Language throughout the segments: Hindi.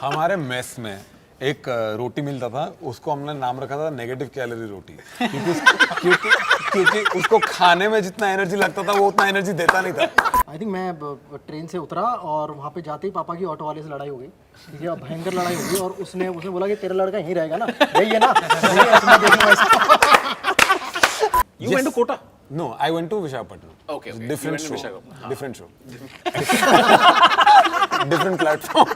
हमारे मेस में एक रोटी मिलता था, उसको हमने नाम रखा था नेगेटिव कैलोरी रोटी, क्योंकि उसको खाने में जितना एनर्जी लगता था वो उतना एनर्जी देता नहीं था। आई थिंक मैं ट्रेन से उतरा और वहाँ पे जाते ही पापा की ऑटो वाले से लड़ाई हो गई, ठीक है, भयंकर लड़ाई हो गई। और उसने बोला कि तेरा लड़का यहीं रहेगा ना, यही है ना, यही है, मैं देखूंगा इसको। You went to Kota? No, I went to Visakhapatnam. Okay. Different You show. went to Different show. Different platform.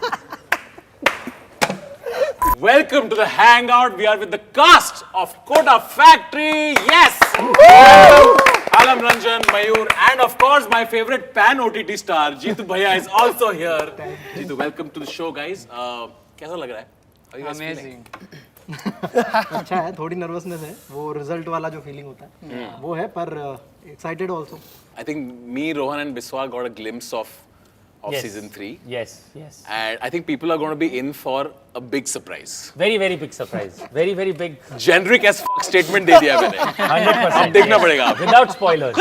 Welcome to the hangout. We are with the cast of Kota Factory. Yes. Alam Ranjan, Mayur, and of course my favorite pan OTT star Jeetu Bhaiya is also here. Jeetu, welcome to the show, guys. कैसा लग रहा है? How are you guys feeling? अच्छा है, थोड़ी नर्वसनेस है, वो रिजल्ट वाला जो फीलिंग होता है वो है, पर excited also. I think me, Rohan, and Biswa got a glimpse of Yes. season 3. Yes, yes. And I think people are going to be in for a big surprise. Very, very big surprise. Very, very big. Generic as fuck statement दे दिया मैंने. 100%. अब देखना पड़ेगा. Without spoilers.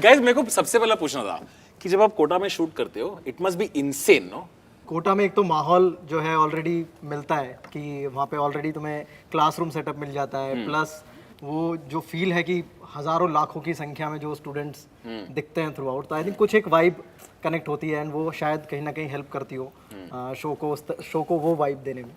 Guys, मेरे को सबसे पहला पूछना था कि जब आप कोटा में शूट करते हो, it must be insane, no? Kota में एक तो माहौल जो है ऑलरेडी मिलता है कि वहाँ पे ऑलरेडी तुम्हें क्लासरूम सेटअप मिल जाता है, प्लस वो जो फील है कि हजारों लाखों की संख्या में जो स्टूडेंट्स दिखते हैं थ्रू आउट, तो आई थिंक कुछ एक वाइब कनेक्ट होती है एंड वो शायद कहीं ना कहीं हेल्प करती हो शो को वो वाइब देने में।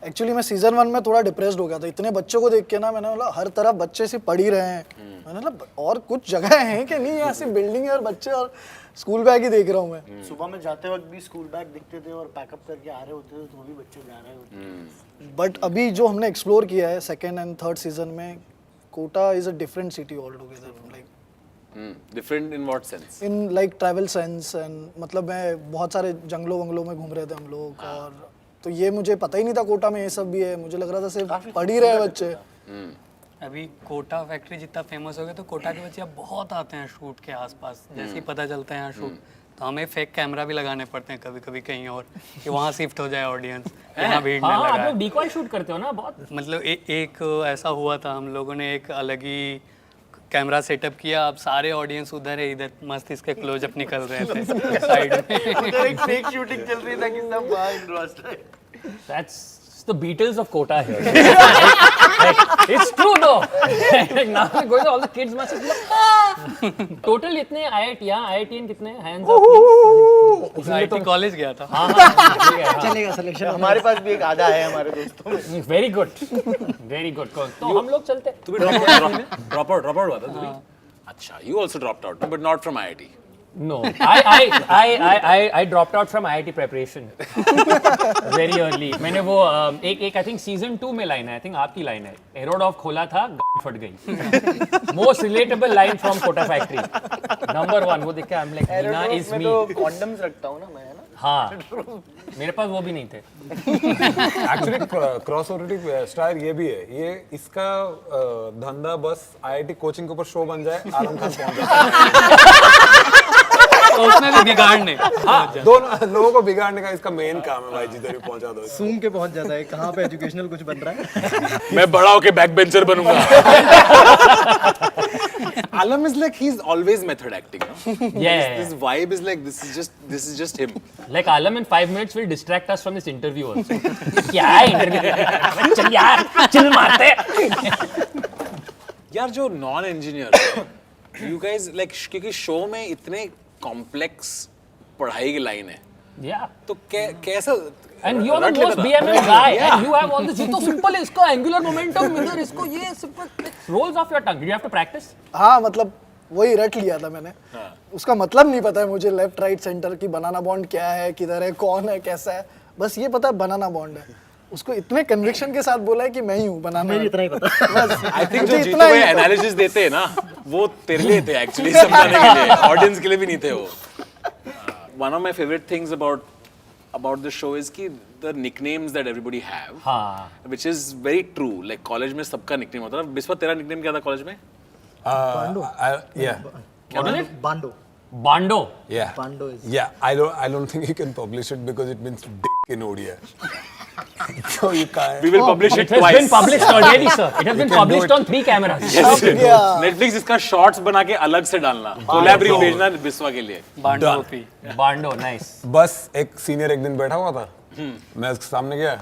एक्चुअली मैं सीजन 1 में थोड़ा डिप्रेस्ड हो गया था, इतने बच्चों को देख के ना, मैंने बोला हर तरफ बच्चे सिर्फ पढ़ ही रहे हैं, मैंने बोला और कुछ जगह हैं कि नहीं, ऐसी बिल्डिंग है और बच्चे और स्कूल बैग ही देख रहा हूँ मैं। सुबह में जाते वक्त भी स्कूल बैग दिखते थे और पैकअप करके आ रहे होते थे, तो वो भी बच्चे जा रहे होते थे। बट अभी जो हमने एक्सप्लोर किया है सेकेंड एंड थर्ड सीजन में, Kota is a different city all together, like Different in what sense? In like travel sense and मतलब मैं बहुत सारे जंगलों वंगलों में घूम रहे थे हम लोग, और तो ये मुझे पता ही नहीं था कोटा में ये सब भी है, मुझे लग रहा था सिर्फ पढ़ ही रहे बच्चे। अभी कोटा फैक्ट्री जितना फेमस हो गया तो कोटा के बच्चे अब बहुत आते हैं शूट के आसपास, जैसे ही पता चलता है यहाँ शूट, तो हमें फेक कैमरा भी लगाने पड़ते हैं कभी कभी कहीं और कि वहाँ शिफ्ट हो जाए ऑडियंस, यहाँ भीड़ न हाँ, आप लगाए। लोग डिकॉय शूट करते हो ना बहुत। मतलब एक ऐसा हुआ था, हम लोगों ने एक अलग ही कैमरा सेटअप किया, अब सारे ऑडियंस उधर है, इधर मस्त इसके क्लोजअप निकल रहे थे साइड में। उधर एक फेक शूटिंग चल रही था कि सब वहाँ इंडोर्स थे। That's the Beatles of Kota here. Like, it's true though. Like, now we're going to all the kids must be like, ah! Total इतने IITian कितने hands up please? IT college गया था। हाँ हाँ चलेगा सिलेक्शन। हमारे पास भी एक आधा है हमारे दोस्तों में। very good, very good. तो हम लोग चलते। तू भी drop out हुआ था तू भी? अच्छा, you also dropped out, but not from IIT. No, I dropped out from IIT preparation very early. मैंने वो एक I think season 2 में लाइन है, I think आपकी लाइन है, एरोडॉफ खोला था, गांड फट गई। Most relatable line from Kota Factory. Number 1 वो देख के I'm like, Nina is मैं me. तो कॉन्डम्स रखता हूँ ना मैं, है ना। हाँ, मेरे पास वो भी नहीं थे। एक्चुअली क्रॉस ओटीटी स्टार ये भी है, ये इसका धंधा बस आईआईटी कोचिंग के ऊपर शो बन जाए, आलम खान पहुंच जाए। तो उसमें भी बिगाड़ने। हाँ, दोनों लोगों को बिगाड़ने का इसका मेन काम है भाई, जिधर भी पहुंचा दो। सूम के पहुंच जाता है, कहाँ पे एजुकेशनल कुछ बन रहा है। मैं बड़ा होके बैक बेंचर बनूंगा। Alam is like he's always method acting, no? Yeah. This vibe is like this is just him. Like Alam in 5 minutes will distract us from this interview also. क्या है इंटरव्यू? चल यार, चिल मारते। यार जो non engineer, you guys like क्योंकि शो में इतने कॉम्प्लेक्स पढ़ाई की लाइन है, Yeah. तो कैसा? And you are the रट लेता most था। BMM guy, and you have all this. ये तो simple है, इसको angular momentum इधर, इसको ये simple rolls off your tongue. Did you have to practice? हाँ मतलब वही रट लिया था मैंने, उसका मतलब नहीं पता है मुझे लेफ्ट राइट सेंटर की बनाना बॉन्ड क्या है, किधर है, कौन है, कैसा है, बस ये पता है बनाना बॉन्ड है। उसको इतने कन्विक्शन के साथ बोला है कि मैं ही हूँ बनाना। मुझे इतना ही पता। बस आई थिंक जो मुझे जीतू इतना ही भाई एनालिसिस देते हैं ना, वो तेरे लिए थे एक्चुअली, समझाने के लिए, ऑडियंस के लिए भी नहीं थे वो। One of my favourite things about the show is कि the nicknames that everybody have, हाँ. which is very true. Like college में सबका nickname होता है। बिस्वा तेरा nickname क्या था college में? Yeah. What is it? बांडो। Yeah. Bando is. Yeah, I don't think you can publish it because it means dick in Odia. So you can't. We will publish it It has twice. been published already, sir. It has been can do published it. on 3 cameras. Netflix इसका शॉर्ट्स बना के अलग से डालना, कोलैब रील भेजना बिस्वा के लिए। बांडो पी Bando, nice. बस एक सीनियर एक दिन बैठा हुआ था, मैं उसके सामने गया,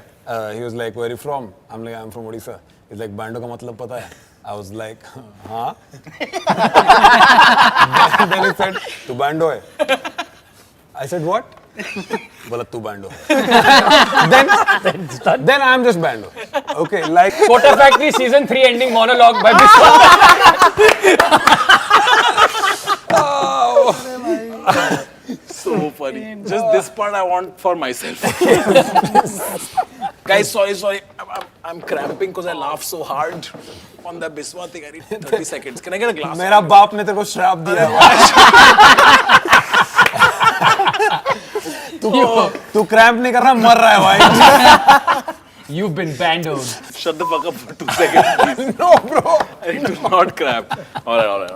he was like, where are you from? I'm like, I'm from Odisha. He's like, बैंडो का मतलब पता है? I was like, हाँ? Then he said, तू बैंडो है? I said, what? बोला तू बैंडो है। Then I'm just बैंडो। Okay, like Kota Factory season 3 ending monologue by Biswa. So funny. Just this part I want for myself. Guys, sorry. I'm cramping because I laughed so hard on the Biswa thing. I need 30 seconds. Can I get a glass? मेरा बाप ने तेरे को श्राप दिया है। तू क्रैम्प नहीं कर रहा, मर रहा है भाई। You've been bandoed. Shut the fuck up for 2 seconds, please. No, bro. I need to not cramp. All right.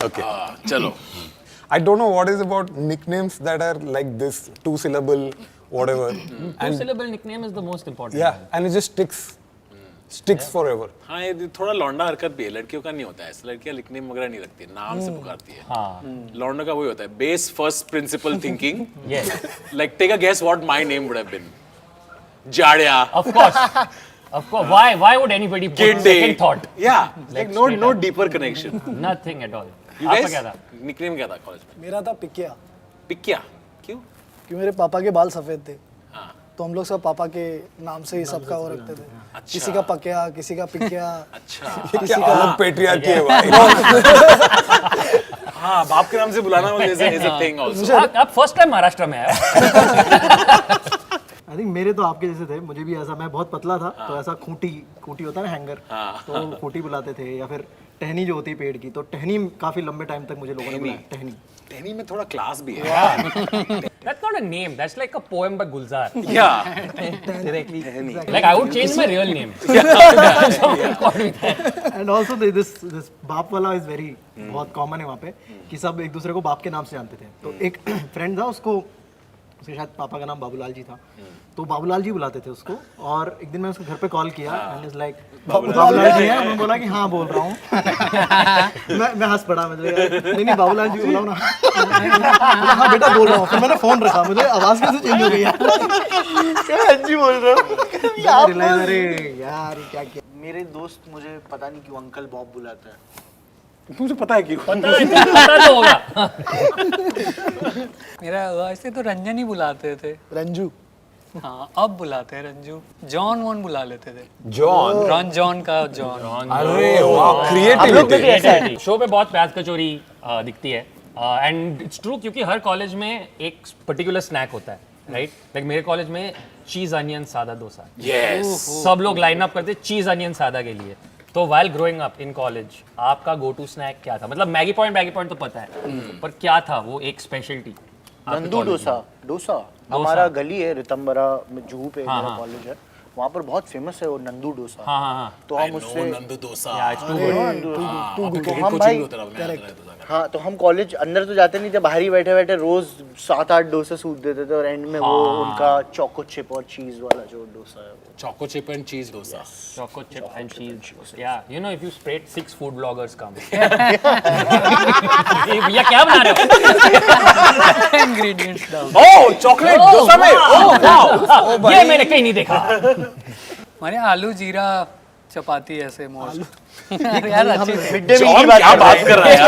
Okay. Chalo. I don't know what is about nicknames that are like this, 2-syllable, whatever. And 2-syllable nickname is the most important. yeah, and it just sticks forever. हाँ ये थोड़ा लौंडा हरकत भी है, लड़कियों का नहीं होता है, लड़कियां निकनेम वगैरह नहीं रखती, नाम से पुकारती है। हाँ. लौंडा का वही होता है, base first principle thinking. Yes. Like take a guess what my name would have been. Jadia. Of course. Of course. Why would anybody put Kid second Day. thought? Yeah. Like no straight no up. deeper connection. Nothing at all. You आपका guys? क्या था? निकनेम क्या था कॉलेज में? मेरा था पिकिया, पिक्किया। क्यों? कि मेरे पापा के बाल सफेद थे, हाँ। तो हम लोग सब पापा के नाम से ही सबका वो रखते थे। किसी का पकिया, किसी का पिकिया। अच्छा। क्या अलग पेट्रियार्की है भाई। हाँ बाप के नाम से बुलाना is a thing also. आप फर्स्ट टाइम महाराष्ट्र में आए आई थिंक मेरे तो आपके जैसे थे, मुझे भी ऐसा, मैं बहुत पतला था तो ऐसा खूंटी होता है ना, हैंगर, तो खूंटी बुलाते थे, या फिर टहनी जो होती है पेड़ की, तो टहनी काफी लंबे टाइम तक मुझे लोगों ने बुलाया टहनी। टहनी में थोड़ा क्लास भी है। That's not a name. That's like a poem by Gulzar. Yeah. Like I would change my real name. Someone called me that. And also this बाप वाला इज वेरी बहुत कॉमन है वहाँ पे, कि सब एक दूसरे को बाप के नाम से जानते थे। तो एक फ्रेंड था, उसके शायद पापा का नाम बाबूलाल जी था, तो बाबूलाल जी बुलाते थे उसको। और एक दिन मैं उसको घर पे कॉल किया and is like Babulal ji है, मैं बोला कि हाँ बोल रहा हूँ। मैं हंस पड़ा, मतलब नहीं बाबूलाल जी बुलाओ ना। हाँ बेटा बोल रहा हूँ। फिर मैंने फोन रखा, मुझे आवाज कैसे चेंज हो गई यार, जी बोल रहा हूँ। अरे यार क्या किया। मेरे दोस्त मुझे पता नहीं क्यों अंकल बॉब बुलाता है। मुझे पता है क्यों। पता तो होगा. मेरा ऐसे तो रंजन ही बुलाते थे। रंजू, हाँ अब बुलाते हैं रंजू। जॉन वॉन बुला लेते थे। जॉन, रॉन जॉन का जॉन। अरे वाह, क्रिएटिविटी। शो पे बहुत प्याज कचौरी दिखती है एंड इट्स ट्रू, क्योंकि हर कॉलेज में एक पर्टिकुलर स्नैक होता है, राइट? लाइक मेरे कॉलेज में चीज अनियन सादा डोसा, Yes. सब लोग लाइन अप करते चीज अनियन सादा के लिए। तो while growing up in college आपका गो टू स्नैक क्या था? मतलब मैगी पॉइंट तो पता है, पर क्या था वो एक स्पेशलिटी? नंदू डोसा हमारा गली है रितंबरा में, जूहू पे मेरा कॉलेज है, वहाँ पर बहुत फेमस है वो नंदू डोसा। हाँ. तो हम उससे नंदू डोसा। तो हम भाई हाँ, तो हम कॉलेज अंदर तो जाते नहीं थे, बाहर ही बैठे बैठे रोज 7-8 डोसे सूट देते थे, और एंड में वो उनका चोको चिप और चीज वाला जो डोसा है वो। Choco chip and cheese dosa. Choco chip and cheese. Yeah, you know if you spread 6 food bloggers come. भैया क्या बना रहे हो? इंग्रेडिएंट्स डाल। Oh, chocolate dosa में. Oh, wow. ये मैंने कहीं नहीं देखा. हमारे आलू जीरा चपाती ऐसे मोस्ट। अरे यार अच्छी मिड डे मील John की बात क्या बात कर रहा है यार?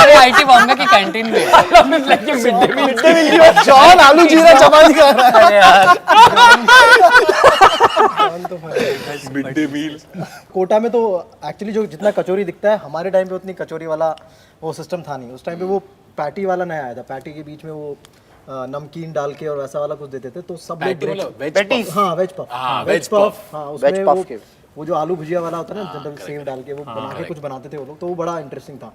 अरे आईटी बॉम्बे की कैंटीन में। जॉन आलू जीरा चपाती खा रहा है यार। Mid day meal. कोटा में तो एक्चुअली जो जितना कचौरी दिखता है, हमारे टाइम पे उतनी कचौरी वाला वो सिस्टम था नहीं। उस टाइम पे वो पैटी वाला नया आया था, पैटी के बीच में वो नमकीन डाल के और वैसा वाला कुछ देते थे, तो सब लोग पैटीज। हाँ वेज पफ, veg puff. हाँ Veg उसमें puff के। वो जो आलू भुजिया वाला होता है ना, जनरल सेव डाल के वो बना के कुछ बनाते थे वो लोग, तो वो बड़ा इंटरेस्टिंग था।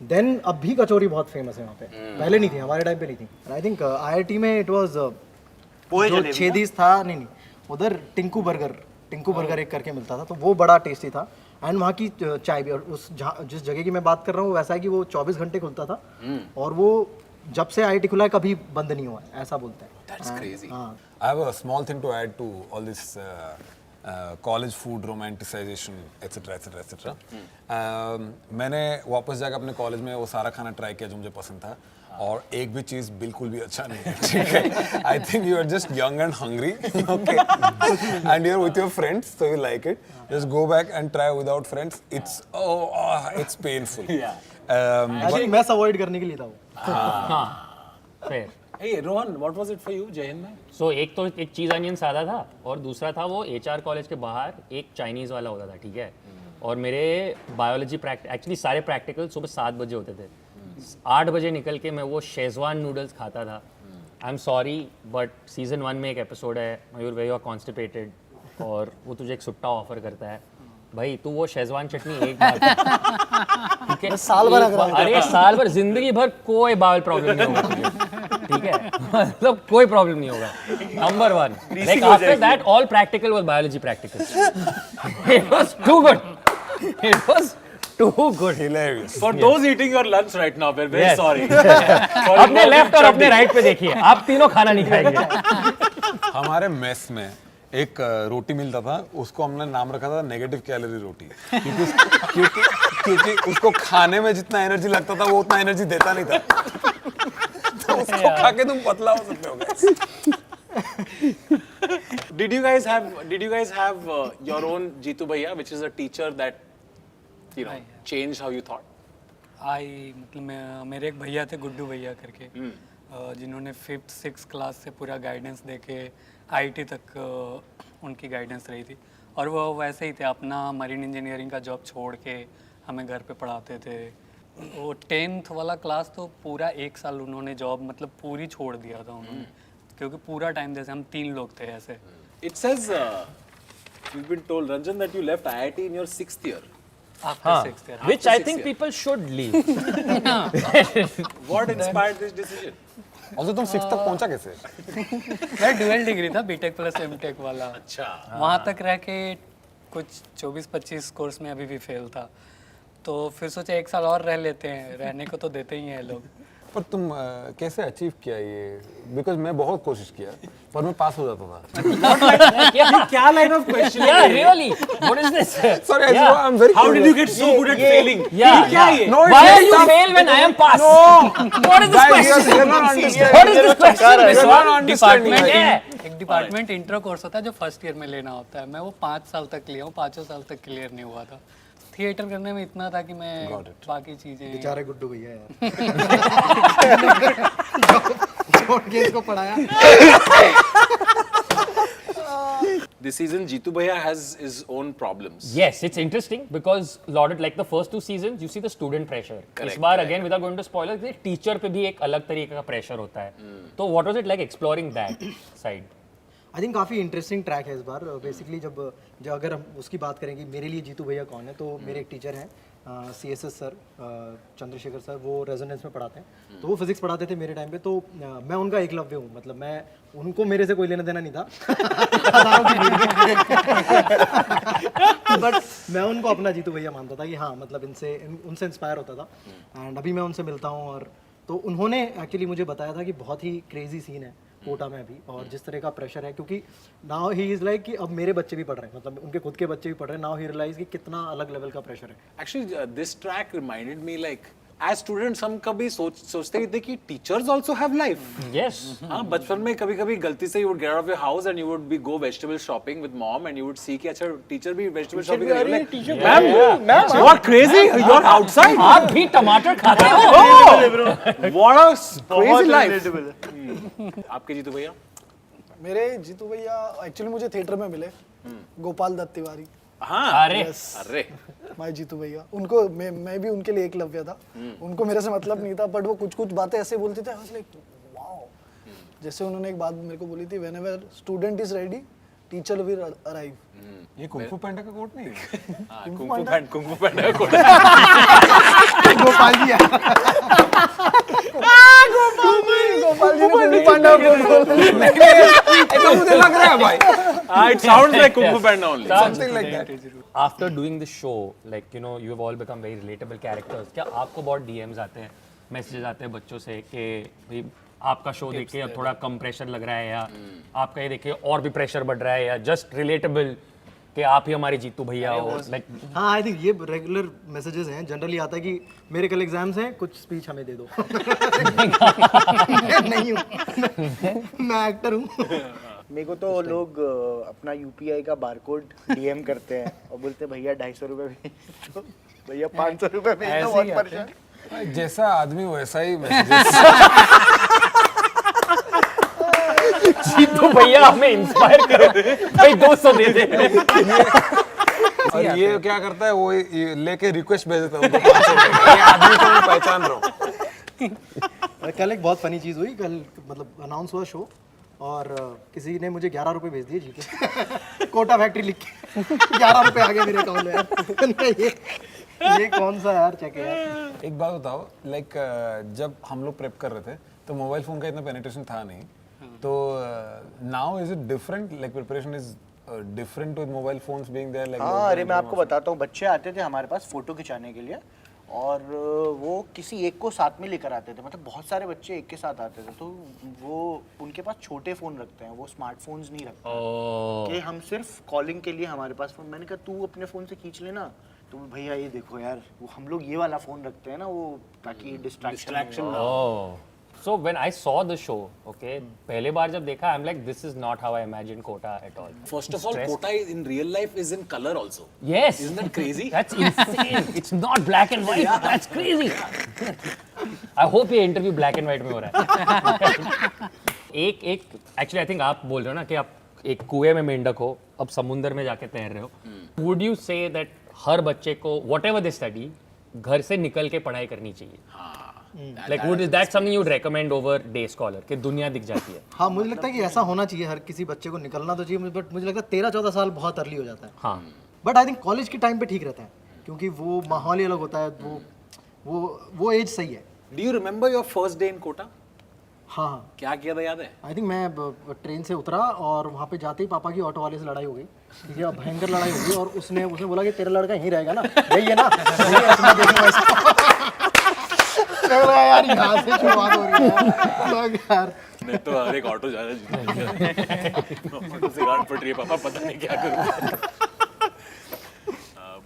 देन अब भी कचौरी बहुत फेमस है वहाँ पे, पहले नहीं थी, हमारे टाइम पे नहीं थी। आई थिंक IIT में इट वाज जो छेदीस था, नहीं उधर टिंकू बर्गर एक करके मिलता था, तो वो बड़ा टेस्टी था। एंड वहाँ की चाय भी, और जिस जगह की मैं बात कर रहा हूँ वैसा है कि वो 24 घंटे खुलता था, और वो जब से IIT खुला है कभी बंद नहीं हुआ है, ऐसा बोलते हैं। That's crazy. हाँ, I have a small thing to add to all this college food romanticization, etc., etc., etc. मैंने वापस जाकर अपने कॉलेज में वो सारा खाना ट्राई किया जो मुझे पसंद था, और एक भी चीज़ बिल्कुल भी अच्छा नहीं है, ठीक है? I think you are just young and hungry, okay? And you're with your friends, so you like it. Just go back and try without friends. It's painful. Actually मैं अवॉइड करने के लिए था वो. Fair. Hey Rohan, what was it for you, जय हिंद में? So एक तो एक चीज़ अनियन सादा था, और दूसरा था वो HR कॉलेज के बाहर एक चाइनीज़ वाला होता था, ठीक है? और मेरे बायोलॉजी एक्चुअली सारे प्रैक्टिकल सुबह 7 बजे होते थे. 8 बजे निकल के मैं वो शेजवान नूडल्स खाता था. I am sorry but season 1 में एक एपिसोड है मयूर वेर यू आर कॉन्स्टिपेटेड, और वो तुझे एक सुट्टा ऑफर करता है, भाई तू वो शेजवान चटनी एक बार खा, ठीक है? साल भर एक बार- अरे साल भर, जिंदगी भर कोई बावल प्रॉब्लम नहीं होगा तुझे, ठीक है? मतलब कोई प्रॉब्लम नहीं होगा. Number 1. Like after that all practical was biology practical. It was too good. It was too good. Hilarious. For those eating your lunch right now, we're very Yes. sorry. अपने लेफ्ट और अपने राइट पे देखिए, आप तीनों खाना नहीं खाएंगे. हमारे मेस में एक रोटी मिलता था, उसको हमने नाम रखा था नेगेटिव कैलोरी रोटी, क्योंकि उसको खाने में जितना एनर्जी लगता था वो उतना एनर्जी देता नहीं था. तो उसको खा के तुम पतला हो सकते हो guys. Did you guys have your own Jeetu Bhaiya, which is a teacher that changed how you thought? मतलब मेरे एक भैया थे गुड्डू भैया करके, जिन्होंने 5th 6th क्लास से पूरा गाइडेंस देके IIT तक उनकी गाइडेंस रही थी. और वो वैसे ही थे, अपना मरीन इंजीनियरिंग का जॉब छोड़ के हमें घर पे पढ़ाते थे. वो 10th वाला क्लास तो पूरा 1 साल उन्होंने जॉब मतलब पूरी छोड़ दिया था उन्होंने, क्योंकि पूरा टाइम जैसे हम 3 लोग थे ऐसे. It says you've been told, Ranjan, that you left IIT in your 6th year. After 6th year. Which I think people should leave. What inspired this decision? Also तुम 6th तक पहुंचा कैसे? मेरा ड्यूअल डिग्री था बीटेक प्लस एमटेक वाला. अच्छा. वहाँ तक रह के कुछ 24-25 कोर्स में अभी भी फेल था, तो फिर सोचा 1 साल और रह लेते हैं, रहने को तो देते ही हैं लोग. पर तुम कैसे अचीव किया ये? बिकॉज मैं बहुत कोशिश किया पर मैं पास हो जाता था. क्या line of question? Yeah, really? What is this? Sorry, Yeah. I'm very How did you curious. get so good at failing? Yeah, क्या yeah. ये? No, Why it's are you tough. fail when I am pass? No. What is this Guys, question? you're not understanding. What is this question? You're This not one? understanding. Department Yeah. एक डिपार्टमेंट इंट्रो कोर्स होता है जो फर्स्ट ईयर में लेना होता है. मैं वो 5 साल तक लिया हूँ, 5 साल तक क्लियर नहीं हुआ था. थिएटर करने में इतना था कि मैं बाकी चीजें बेचारे गुड्डू भैया यार. छोड़ के इसको पढ़ाया. This season, Jeetu Bhaiya has his own problems. Yes, it's interesting because lauded like the first 2 seasons, you see the student pressure. Correct, इस बार correct. again without going to spoilers, teacher पे भी एक अलग तरीके का प्रेशर होता है. तो what was it like exploring that side? I think काफ़ी इंटरेस्टिंग ट्रैक है इस बार. बेसिकली जब अगर हम उसकी बात करें कि मेरे लिए जीतू भैया कौन है, तो मेरे एक टीचर हैं CSS सर, चंद्रशेखर सर, वो रेजोनेंस में पढ़ाते हैं. तो वो फिजिक्स पढ़ाते थे मेरे टाइम पे, तो मैं उनका एकलव्य हूँ. मतलब मैं उनको मेरे से कोई लेना देना नहीं था. बट मैं उनको अपना जीतू भैया मानता था कि हाँ, मतलब उनसे इंस्पायर होता था. एंड अभी मैं उनसे मिलता हूँ, और तो उन्होंने एक्चुअली मुझे बताया था कि बहुत ही क्रेजी सीन है कोटा में अभी, और जिस तरह का प्रेशर है, क्योंकि नाउ ही इज लाइक कि अब मेरे बच्चे भी पढ़ रहे हैं, मतलब उनके खुद के बच्चे भी पढ़ रहे हैं. नाउ ही रियलाइज कि कितना अलग लेवल का प्रेशर है. Actually, this track reminded me like, as students हम कभी सोचते ही थे कि teachers also have life. Yes. हाँ, बचपन में कभी-कभी गलती से you would get out of your house and you would be go vegetable shopping with mom and you would see कि अच्छा teacher भी vegetable shopping कर रही है. Ma'am, you are crazy. You are outside. आप भी टमाटर खाते हो? What a crazy life. आपके जीतू भैया? मेरे जीतू भैया एक्चुअली मुझे थिएटर में मिले. गोपाल दत्त तिवारी, हाँ. अरे अरे. माय जीतू भैया. उनको मैं भी उनके लिए एकलव्य था. उनको मेरे से मतलब नहीं था, बट वो कुछ कुछ बातें ऐसे बोलते थे, आई वाज लाइक वाओ. जैसे उन्होंने एक बात मेरे को बोली थी, whenever student is ready teacher will arrive. ये कुंफू पैंडा का कोट नहीं है? कुंफू पैंडा कोड. गोपाल जी गोपाल जी ने कुंफू पांडा ऐसा मुझे लग रहा है भाई. It sounds like Kung Fu Panda only. Something like that. After doing the show, like you know, you have all become very relatable characters. क्या आपको बहुत DMs आते हैं, मैसेजेस आते हैं बच्चों से कि भाई आपका शो देख के अब थोड़ा कम प्रेशर लग रहा है, या आपका ये देख के और भी प्रेशर बढ़ रहा है, या जस्ट रिलेटेबल कि आप ही हमारे जीतू भैया हो, लाइक हाँ आई थिंक ये रेगुलर मैसेजेस हैं, जनरली आता है कि मेरे कल एग्जाम्स हैं, कुछ स्पीच हमें दे दो। मैं नहीं हूँ, मैं एक्टर हूँ। मेरे को तो लोग अपना यूपीआई का बारकोड डीएम करते हैं और बोलते हैं भैया 250 रुपये भेज दो, भैया 500 रुपये भेज दो, बहुत परेशान। जैसा आदमी वैसा ही मैसेजेस। जीतू भैया हमें इंस्पायर करे, भाई 200 दे दे। और ये क्या करता है, वो ये लेके रिक्वेस्ट भेज देता है उनको 500 रुपये। ये आदमी को मैं पहचान रहा हूँ। कल एक बहुत फनी चीज़ हुई, कल मतलब अनाउंस हुआ शो और किसी ने मुझे 11 रुपए भेज दिए जी के। कोटा फैक्ट्री लिख के 11 रुपए आ गए मेरे अकाउंट में यार। ये कौन सा यार चेक है यार। एक बात बताओ, लाइक जब हम लोग प्रेप कर रहे थे तो मोबाइल फोन का इतना पेनिट्रेशन था नहीं, तो now is it different, like preparation is different with mobile phones being there, like हाँ अरे मैं आपको बताता हूँ, बच्चे आते थे हमारे पास फोटो खिंचाने के लिए और वो किसी एक को साथ में लेकर आते थे, मतलब बहुत सारे बच्चे एक के साथ आते थे, तो वो उनके पास छोटे फ़ोन रखते हैं, वो स्मार्टफोन्स नहीं रखते कि हम सिर्फ कॉलिंग के लिए हमारे पास फ़ोन। मैंने कहा तू अपने फ़ोन से खींच लेना, तो भैया ये देखो यार, वो हम लोग ये वाला फ़ोन रखते हैं ना, वो ताकि डिस्ट्रैक्शन ना हो। So when I saw the show, okay, पहले बार जब देखा, I'm like, this is not how I imagined Kota at all. First of all, Kota in real life is in color also. Yes. Isn't that crazy? That's insane. It's not black and white. That's crazy. I hope ये interview black and white में हो रहा है। एक actually I think आप बोल रहे हो ना कि आप एक कुएं में मेंढक हो, अब समुंदर में जाके तैर रहे हो। Would you say that हर बच्चे को whatever they study घर से निकल के पढ़ाई करनी चाहिए? Like would is that something you would recommend over day scholar कि दुनिया दिख जाती है? हाँ मुझे लगता है कि ऐसा होना चाहिए, हर किसी बच्चे को निकलना तो चाहिए, बट मुझे लगता है 13-14 साल बहुत अर्ली हो जाता है। हाँ। बट आई थिंक कॉलेज के टाइम पे ठीक रहता है, क्योंकि वो माहौल ही अलग होता है, वो एज सही है। Do you remember your first day in Kota? हाँ क्या किया था याद है? आई थिंक मैं ट्रेन से उतरा और वहाँ पे जाते ही पापा की ऑटो वाले से लड़ाई हो गई, ठीक है, भयंकर लड़ाई हो गई, और उसने बोला कि तेरा लड़का यहीं रहेगा ना, यही है ना, यही है, इसमें देखना वैसा। मैं बोला यार यहाँ से शुरुआत हो रही है यार। मैं तो हर एक ऑटो जा रहा है, ऑटो से गांड पड़ रही है, पापा पता नहीं क्या करूँ।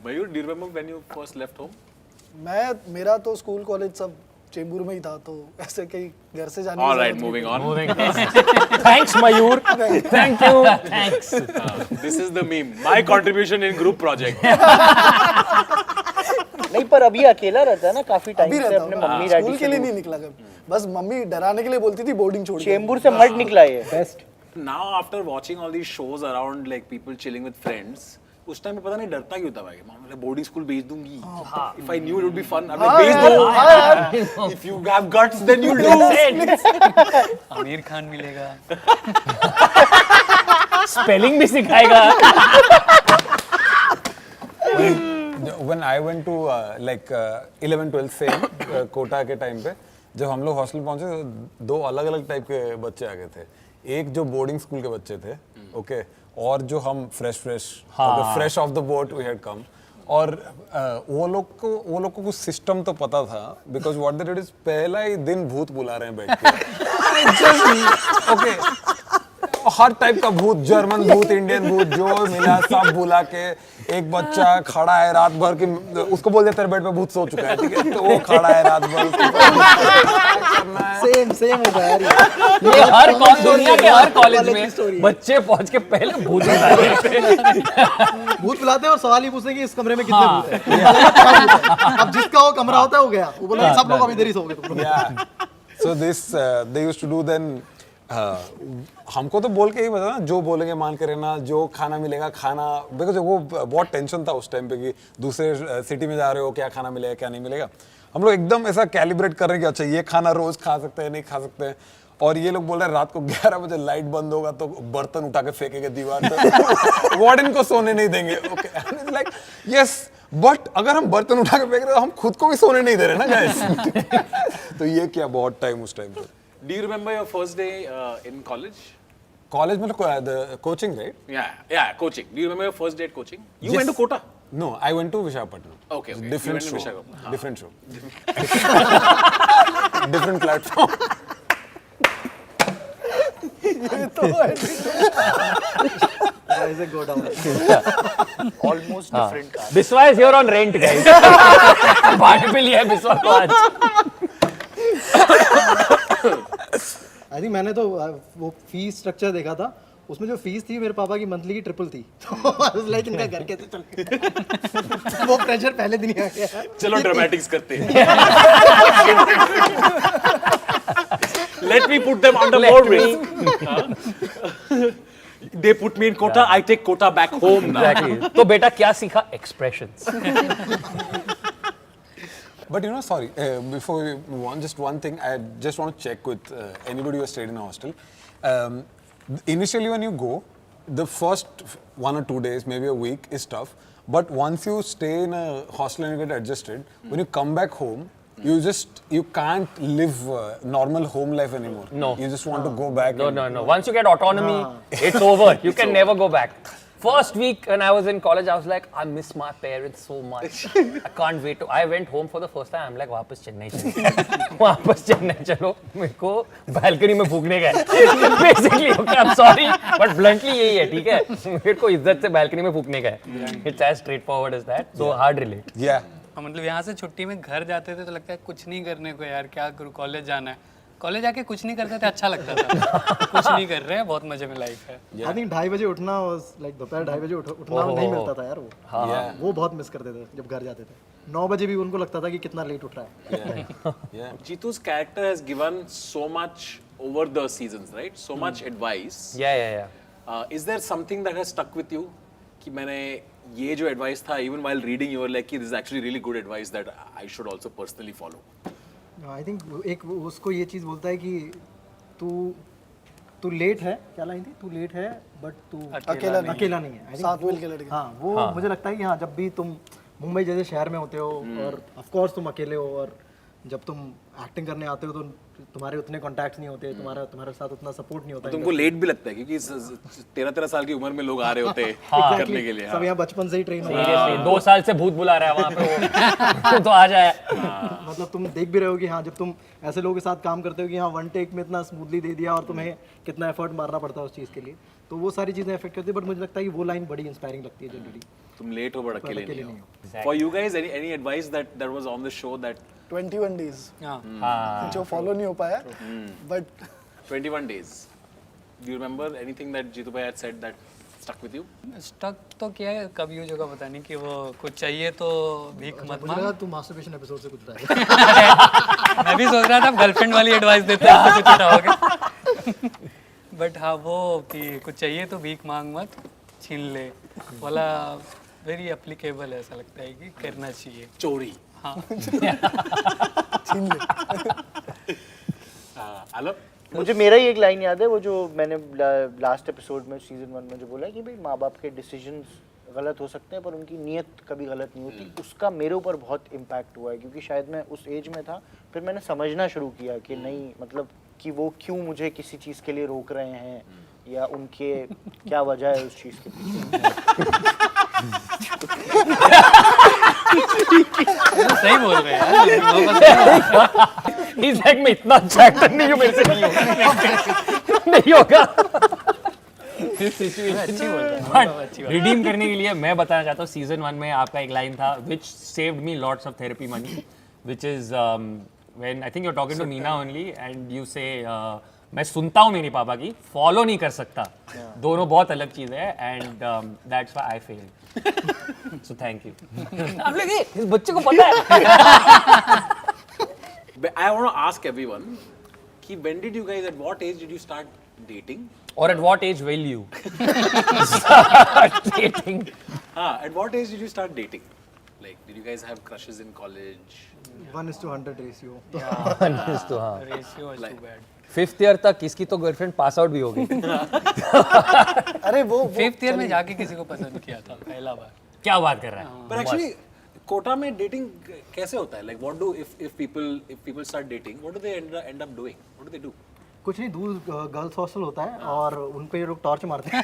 मयूर, do you remember when you first left home? मेरा तो स्कूल कॉलेज सब चेंबूर में ही था, तो ऐसे कहीं घर से जाने All right, moving on. Thanks Mayur. Thank you. Thanks. This is the meme. My contribution in group project. नहीं पर अभी अकेला रहता है ना काफी टाइम अभी से रहता अपने हूँ, मम्मी स्कूल डैडी के लिए नहीं निकला कभी, बस मम्मी डराने के लिए बोलती थी बोर्डिंग छोड़ के। चेंबूर से मत निकला ये best. Now after watching all these shows around like people chilling with friends, उस टाइम में पता नहीं डरता क्यों था भाई, मैं बोर्डिंग स्कूल भेज दूंगी। If I knew it would be fun, अब भेज दो। If you have guts, then you do. Aamir Khan मिलेगा। स्पेलिंग भी सिखाएगा। When I went to like 11-12 से कोटा के टाइम पे जब हम लोग हॉस्टल पहुंचे तो 2 अलग-अलग टाइप के बच्चे आ गए थे। एक जो बोर्डिंग स्कूल के बच्चे थे, ओके, और जो हम fresh off the boat we had come, और वो लोग को कुछ सिस्टम तो पता था, because what they did is पहला ही दिन भूत बुला रहे हैं बैठ के। ओके, हर टाइप का भूत, जर्मन भूत, इंडियन भूत, जो मिला सब बुला के, एक बच्चा खड़ा है रात भर की, उसको बोल देते बेड पे भूत सो चुका है, ठीक है, तो वो खड़ा है रात भर, सेम होगा यार ये हर दुनिया के हर कॉलेज में बच्चे पहुंच के पहले भूत भूत बुलाते हैं और सवाल ही पूछते कि इस कमरे में कितने भूत हैं। अब जिसका वो कमरा होता है वो गया, वो बोला सब लोग अब इधर ही सो गए तुम लोग। So this they used to do, then हमको तो बोल के ही बता ना, जो बोलेंगे मान के रहना, जो खाना मिलेगा खाना, बिकॉज वो बहुत टेंशन था उस टाइम पे कि दूसरे सिटी में जा रहे हो, क्या खाना मिलेगा क्या नहीं मिलेगा। हम लोग एकदम ऐसा कैलिब्रेट कर रहे हैं कि अच्छा ये खाना रोज खा सकते हैं नहीं खा सकते हैं, और ये लोग बोल रहे हैं रात को 11 बजे लाइट बंद होगा तो बर्तन उठा के फेंकेंगे दीवार पे, वार्डन को सोने नहीं देंगे। ओके, लाइक यस, बट अगर हम बर्तन उठा के फेंक रहे हैं तो हम खुद को भी सोने नहीं दे रहे ना गाइस। तो ये क्या बहुत टाइम उस टाइम पे। Do you remember your first day in college? College मतलब the coaching, right? Yeah, coaching. Do you remember your first day at coaching? You went to Kota? No, I went to Visakhapatnam. Okay. Different You show. went to Visakhapatnam. Different show. Different platform. तो ऐसे go down. Almost different car. Biswa is here on rent guys. भाड़े पे लिया है बिस्वा को आज। आई थिंक मैंने तो वो फीस स्ट्रक्चर देखा था, उसमें जो फीस थी मेरे पापा की मंथली की ट्रिपल थी, तो लाइक इनका घर कैसे चल वो प्रेशर पहले दिन ही आ गया। चलो ड्रामेटिक्स करते हैं। Let me put them under more risk. They put me in quota, I take quota back home now. Exactly. तो बेटा क्या सीखा? Expressions. But sorry, before we move on, just one thing, I just want to check with anybody who has stayed in a hostel. Initially when you go, the first 1 or 2 days, maybe a week is tough. But once you stay in a hostel and you get adjusted, when you come back home, you can't live normal home life anymore. No. You just want to go back. No. Once you get autonomy, it's over. You can never go back. First week when I was in college, I was like, I miss my parents so much. I can't wait to. I went home for the first time. I'm like, वापस चेन्नई चलो, वापस चेन्नई चलो. मेरे को balcony में भूखने का है. Basically, okay, I'm sorry, but bluntly यही है, ठीक है? मेरे को इज्जत से balcony में भूखने का है. It's as straightforward as that. So hard relate. Yeah. मतलब यहाँ से छुट्टी में घर जाते थे तो लगता है कुछ नहीं करने को यार, क्या करूँ, कॉलेज जाना है। कॉलेज आके कुछ नहीं करते थे, अच्छा लगता था। कुछ नहीं कर रहे हैं, बहुत मजे में लाइफ है। आई थिंक 2:30 बजे उठना, लाइक दोपहर 2:30 बजे उठना नहीं मिलता था यार वो। वो बहुत मिस करते थे जब घर जाते थे। 9 बजे भी उनको लगता था कि कितना लेट उठ रहा है। Jitu's character has given so much over the seasons, right? So much advice. Yeah. Is there something that has stuck with you? कि मैंने ये जो advice था, even while reading, you were like, this is actually really good advice that I should also personally follow. I think एक उसको ये चीज़ बोलता है कि तू लेट है, क्या लाइन थी, तू लेट है बट तू अकेला नहीं है। सात व्हील के लड़के। हाँ, वो मुझे लगता है कि हाँ, जब भी तुम मुंबई जैसे शहर में होते हो और ऑफ कोर्स तुम अकेले हो, और जब तुम एक्टिंग करने आते हो तो तुम्हारे उतने कॉन्टैक्ट्स नहीं होते, तुम्हारे साथ उतना सपोर्ट नहीं होता। तुमको लेट भी लगता है क्योंकि 13 साल की उम्र में लोग आ रहे होते हैं करने के लिए। सब यहाँ बचपन से ही ट्रेन हो Seriously, 2 साल से भूत बुला रहा है वहाँ पे वो। तो आ जाए। मतलब तुम देख भी रहे हो कि हाँ, जब तुम ऐसे लोगों के साथ काम करते हो कि हाँ, 1 टेक में इतना स्मूथली दे दिया और तुम्हें कितना एफर्ट मारना पड़ता है उस चीज़ के लिए, तो वो सारी चीज़ें इफेक्ट करती है। बट मुझे लगता है कि वो लाइन बड़ी इंस्पायरिंग लगती है जनरली। तुम लेट हो बट अकेले नहीं हो। For you guys, any advice that was on the show that 21 days जो फॉलो नहीं हो पाया, but 21 days. Do you remember anything that Jitu bhai had said that stuck with you? Stuck तो किया है, कब यूज होगा पता नहीं, कि वो कुछ चाहिए तो भीख मत मुझे लगा मांग। तुम मास्टरबेशन एपिसोड से कुछ रहा मैं भी सोच रहा था गर्लफ्रेंड वाली एडवाइस देते हैं तो कुछ उठाओगे। बट हाँ, वो कि कुछ चाहिए तो भीख मांग मत, छीन ले वाला वेरी एप्लीकेबल है, ऐसा लगता है कि करना चाहिए। चोरी। हाँ। छीन ले। आलम? मुझे मेरा ही एक लाइन याद है, वो जो मैंने लास्ट एपिसोड में सीजन 1 में जो बोला है कि भाई माँ बाप के डिसीजंस गलत हो सकते हैं पर उनकी नीयत कभी गलत नहीं होती। उसका मेरे ऊपर बहुत इम्पैक्ट हुआ है क्योंकि शायद मैं उस एज में था, फिर मैंने समझना शुरू किया कि नहीं, मतलब कि वो क्यों मुझे किसी चीज़ के लिए रोक रहे हैं या उनके क्या वजह है उस चीज़ के पीछे। सही बोल रहे हैं यार। He's like, मैं इतना अच्छा एक्टर नहीं हूँ, मेरे से नहीं होगा। नहीं होगा। अच्छी बोल रहे हैं। रिडीम करने के लिए मैं बताना चाहता हूँ, सीजन 1 में आपका एक लाइन था which saved me lots of therapy money, which is when I think you're talking to Meena only and you say मैं सुनता हूँ मेरे पापा की, फॉलो नहीं कर सकता। दोनों बहुत अलग चीज़ है and that's why I fail. So thank you. आप लोग इस बच्चे को पता है। I want to ask everyone कि when did you guys, at what age did you start dating? Or at what age will you start dating? At what age did you start dating? Like, did you guys have crushes in college? 1:100 ratio. तो हाँ, ratio is too bad. 5th year तक इसकी तो गर्लफ्रेंड पास आउट भी हो गई। अरे वो 5th ईयर में जाके किसी को पसंद किया था पहला बार। क्या बात कर रहा है? But actually, कोटा में dating कैसे होता है? Like, what do if people start dating, what do they end up doing? What do they do? कुछ नहीं, दूर गर्ल्स हॉस्टल होता है और उन पे ये लोग टॉर्च मारते हैं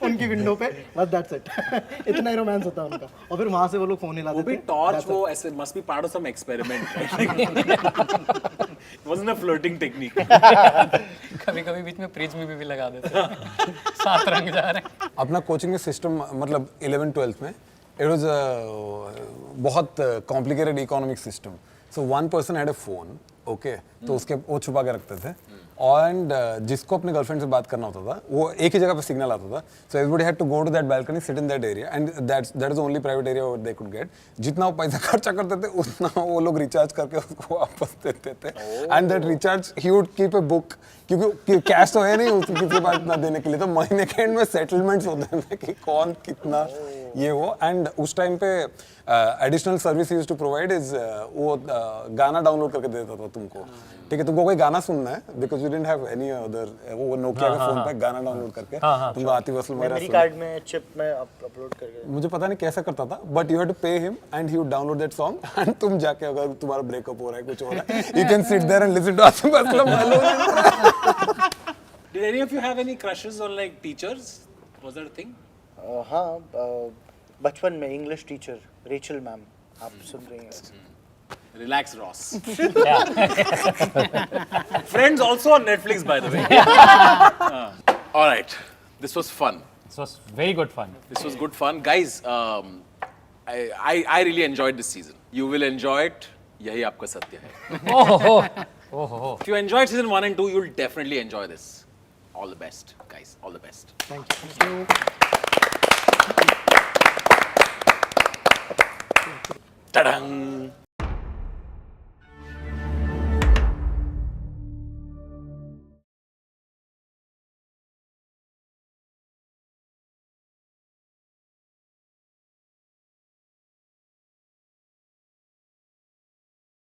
उनकी विंडो पे, बस दैट्स इट। इतना ही रोमांस होता है उनका, और फिर वहां से वो लोग फोन ही लाते वो थे। भी टॉर्च, वो ऐसे must be part of some experiment, right? It wasn't a flirting technique. कभी कभी बीच में प्रिज्म भी लगा देते हैं 7 रंग जा रहे हैं। अपना कोचिंग सिस्टम मतलब 11th-12th में इट वाज बहुत complicated economic system. So one person had a phone, okay, तो उसके वो छुपा के रखते थे. एंड जिसको अपने गर्लफ्रेंड से बात करना होता था वो एक ही जगह पे सिग्नल आता था. So everybody had to go to that balcony, sit in that area, and that is only private area they could get. जितना वो पैसा खर्चा करते थे उतना वो लोग रिचार्ज करके उसको वापस देते थे. And that recharge he would keep a book, क्योंकि कैश तो है नहीं किसी के पास इतना देने के लिए, तो महीने के एंड में सेटलमेंट्स होते थे कि कौन कितना ये वो. एंड उस टाइम पे additional service use to provide is वो गाना डाउनलोड करके देता था तुमको. ठीक है, तुमको कोई गाना सुनना है because you didn't have any other, वो नोकिया के फोन पे गाना डाउनलोड करके तुमको आतिफ असलम वगैरह मेमोरी कार्ड में चिप में अपलोड करके. मुझे पता नहीं कैसा करता था, but you had to pay him and he would download that song. And तुम जाके अगर तुम्हारा ब्रेकअप हो रहा है, कुछ हो रहा है, you can sit there and listen to Atif Aslam. Did any of you have any crushes on like teachers? Was that a thing? हाँ, बचपन में इंग्लिश टीचर रेचल मैम, आप सुन रही हैं. Relax, Ross. Friends also on Netflix, by the way. All right, this was fun. This was very good fun. This was good fun, guys. I really enjoyed this season. You will enjoy it. यही आपका सत्य है. If you enjoyed season 1 and 2, you'll definitely enjoy this. All the best, guys. All the best. Thank you. Ta-dang!